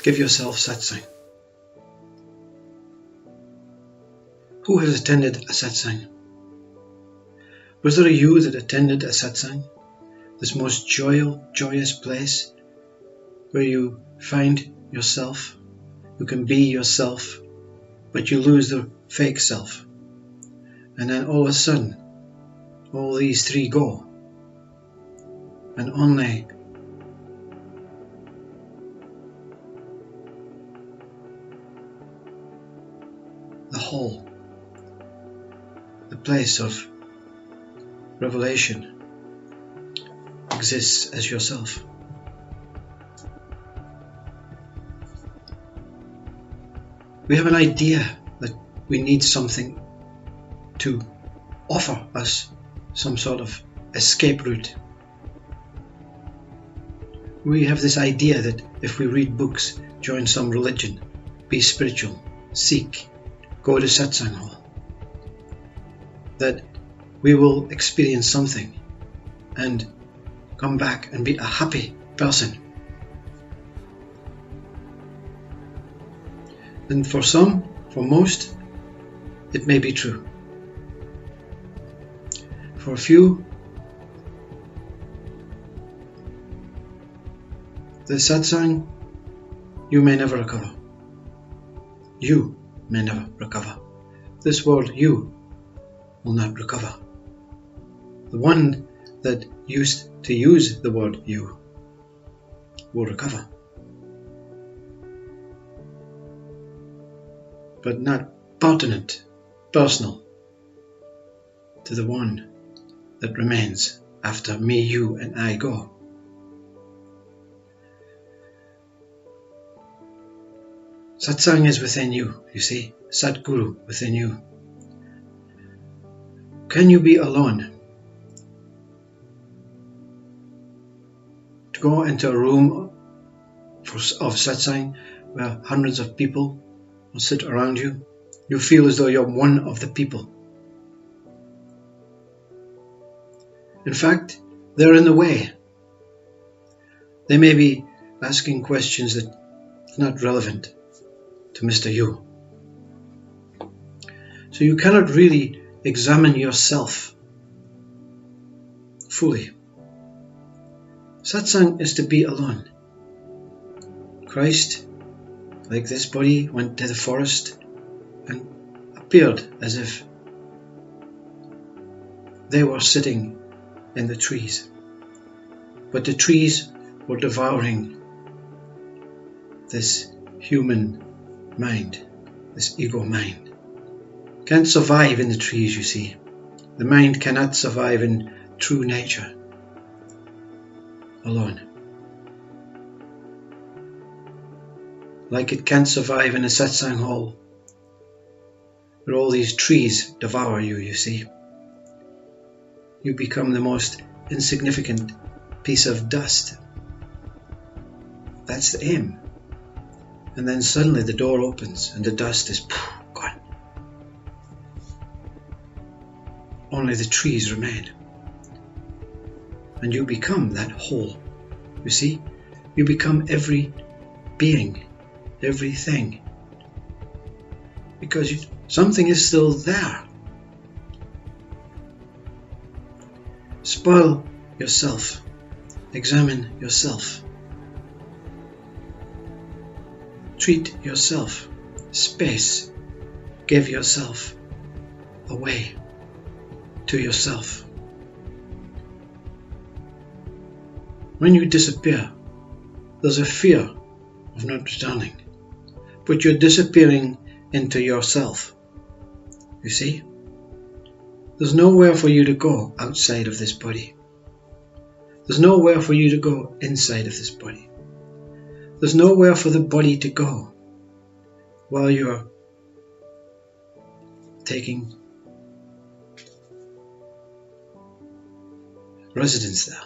Give yourself satsang. Who has attended a satsang? Was there a you that attended a satsang? This most joyous place where you find yourself, you can be yourself, but you lose the fake self. And then all of a sudden, all these three go. And only the whole, the place of revelation, exists as yourself. We have an idea that we need something to offer us some sort of escape route. We have this idea that if we read books, join some religion, be spiritual, seek, go to Satsang hall, that we will experience something and come back and be a happy person. And for some, for most, it may be true. For a few, the satsang, you may never recover. You may never recover. This word you will not recover. The one that used to use the word you will recover, but not pertinent, personal to the one that remains after me, you and I go. Satsang is within you, you see, Satguru within you. Can you be alone? To go into a room of satsang where hundreds of people will sit around you, you feel as though you're one of the people. In fact, they're in the way. They may be asking questions that are not relevant to Mr. You. So you cannot really examine yourself fully. Satsang is to be alone. Christ, like this body, went to the forest and appeared as if they were sitting in the trees. But the trees were devouring this human mind, this ego mind. Can't survive in the trees, you see. The mind cannot survive in true nature alone. Like it can't survive in a satsang hall where all these trees devour you, you see. You become the most insignificant piece of dust. That's the aim. And then suddenly the door opens and the dust is gone. Only the trees remain. And you become that whole. You see, you become every being, everything. Because something is still there. Spoil yourself. Examine yourself. Treat yourself. Space. Give yourself away to yourself. When you disappear, there's a fear of not returning, but you're disappearing into yourself. You see? There's nowhere for you to go outside of this body. There's nowhere for you to go inside of this body. There's nowhere for the body to go while you're taking residence there.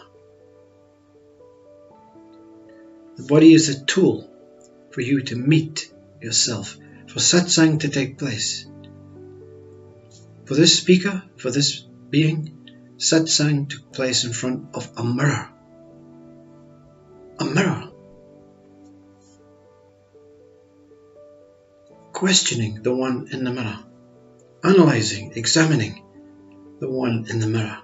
The body is a tool for you to meet yourself, for satsang to take place. For this speaker, for this being, satsang took place in front of a mirror. A mirror. questioning the one in the mirror, analysing, examining the one in the mirror,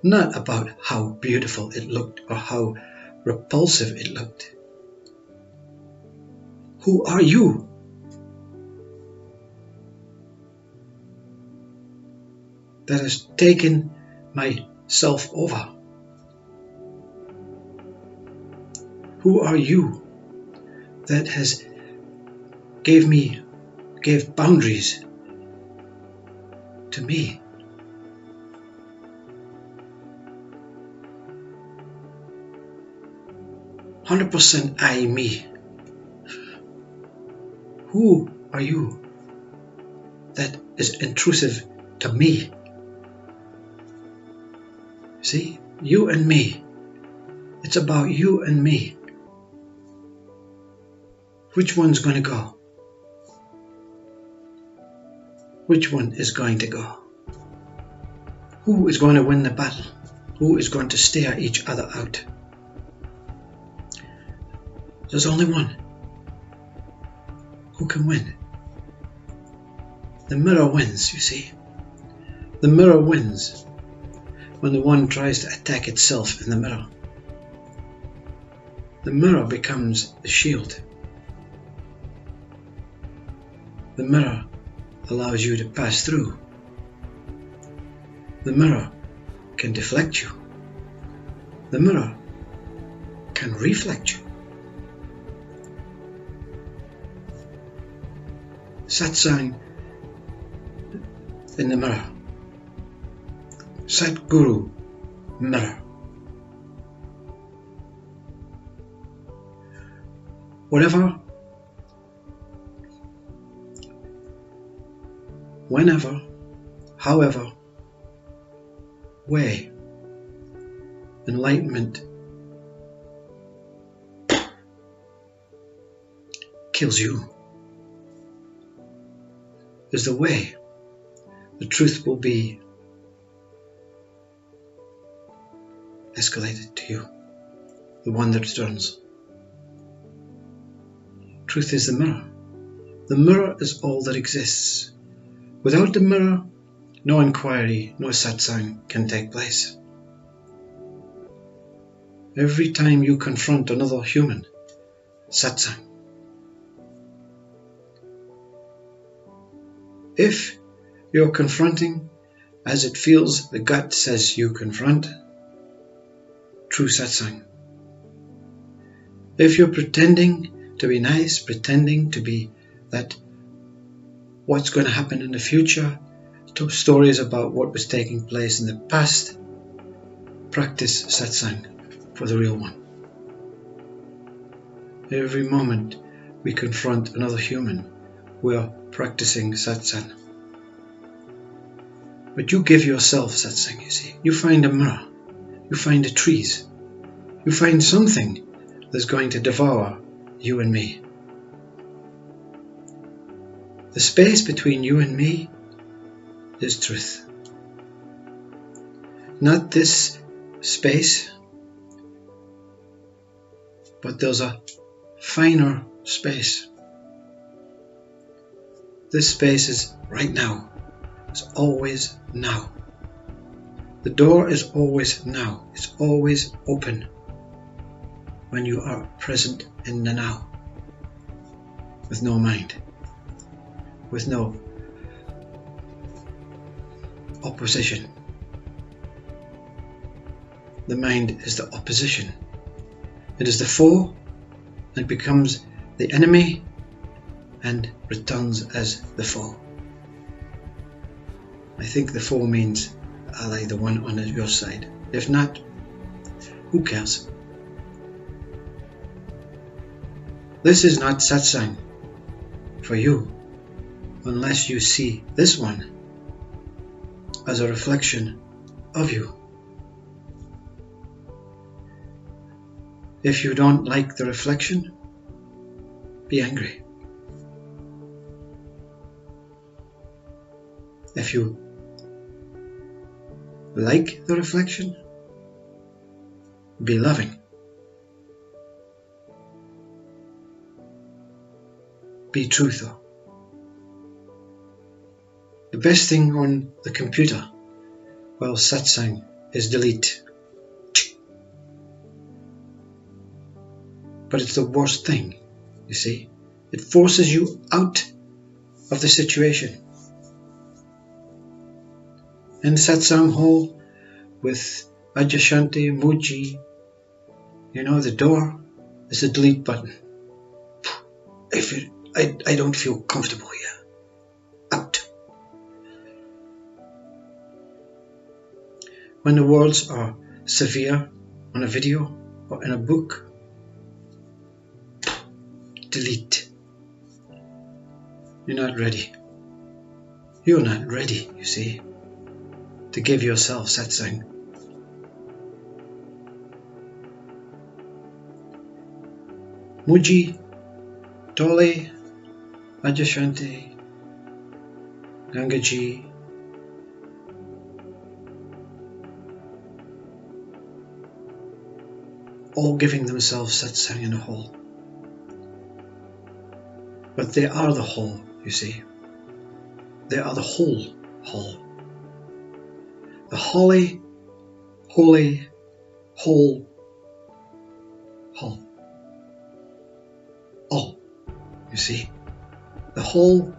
not about how beautiful it looked or how repulsive it looked. Who are you? That has taken myself over. Who are you that has gave boundaries to me? "100% I, me." Who are you that is intrusive to me? See, you and me. It's about you and me. Which one's going to go? Which one is going to go? Who is going to win the battle? Who is going to stare each other out? There's only one. Who can win? The mirror wins, you see. The mirror wins when the one tries to attack itself in the mirror. The mirror becomes the shield. The mirror allows you to pass through. The mirror can deflect you. The mirror can reflect you. Satsang in the mirror. Satguru mirror. Whatever, whenever, however, way, enlightenment kills you is the way. The truth will be escalated to you, the one that returns. Truth is the mirror. The mirror is all that exists. Without the mirror, no inquiry, no satsang can take place. Every time you confront another human, satsang. If you're confronting as it feels the gut says you confront, true satsang. If you're pretending to be nice, pretending to be that what's going to happen in the future, stories about what was taking place in the past, practice satsang for the real one. Every moment we confront another human, we are practicing satsang. But you give yourself satsang, you see. You find a mirror, you find the trees, you find something that's going to devour you and me. The space between you and me is truth. Not this space, but there's a finer space. This space is right now. It's always now. The door is always now. It's always open when you are present in the now, with no mind, with no opposition. The mind is the opposition. It is the foe and becomes the enemy and returns as the foe. I think the foe means ally, the one on your side. If not, who cares? This is not satsang for you unless you see this one as a reflection of you. If you don't like the reflection, be angry. If you like the reflection, be loving. Be truthful. best thing on the computer while satsang is delete. But it's the worst thing, you see. It forces you out of the situation. In the satsang hall with Adyashanti, Muji, the door is the delete button. I don't feel comfortable here. Out. When the words are severe on a video or in a book, delete. You're not ready. You're not ready, you see, to give yourself satsang. Muji, Dolly, Adyashanti, Gangaji, all giving themselves satsang in a hall. But they are the whole, you see. They are the whole hall. The holy, holy, whole hall. All, you see. The whole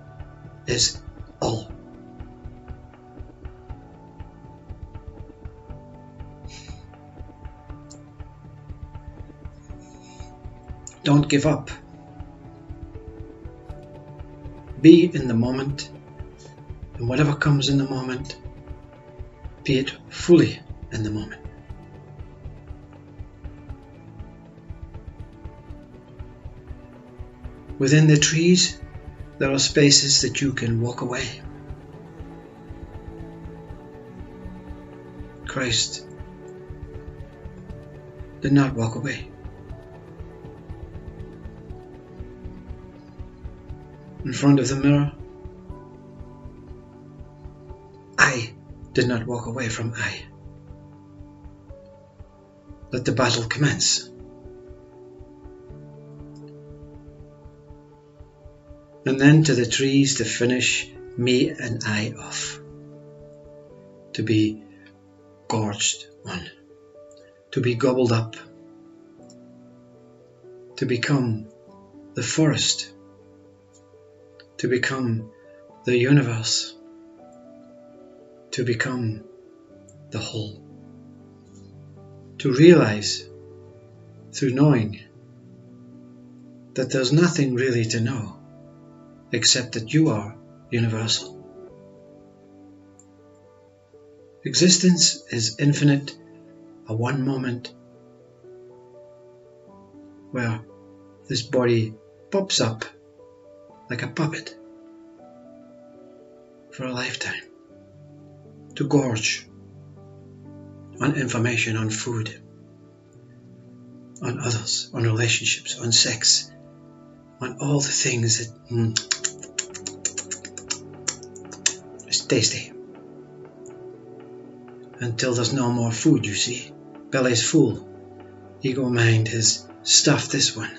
is all. Don't give up. Be in the moment, and whatever comes in the moment, be it fully in the moment. Within the trees, there are spaces that you can walk away. Christ did not walk away. In front of the mirror, I did not walk away from I. Let the battle commence. And then to the trees to finish me and I off. To be gorged on. To be gobbled up. To become the forest. To become the universe. To become the whole. To realize through knowing that there's nothing really to know except that you are universal. Existence is infinite, a one moment where this body pops up like a puppet for a lifetime to gorge on information, on food, on others, on relationships, on sex, on all the things that is tasty. Until there's no more food, you see. Belly's full. Ego mind has stuffed this one.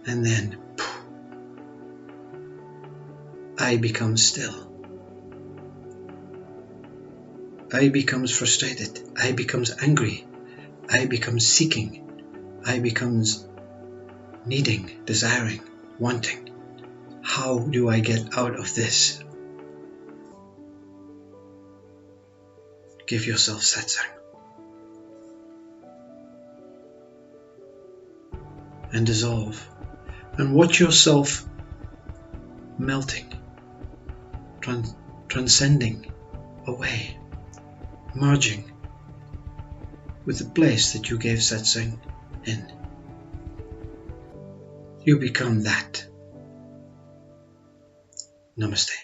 And then I become still. I becomes frustrated. I becomes angry. I becomes seeking. I becomes needing, desiring, wanting. How do I get out of this? Give yourself satsang. And dissolve. And watch yourself melting, transcending away, merging with the place that you gave satsang in. You become that. Namaste.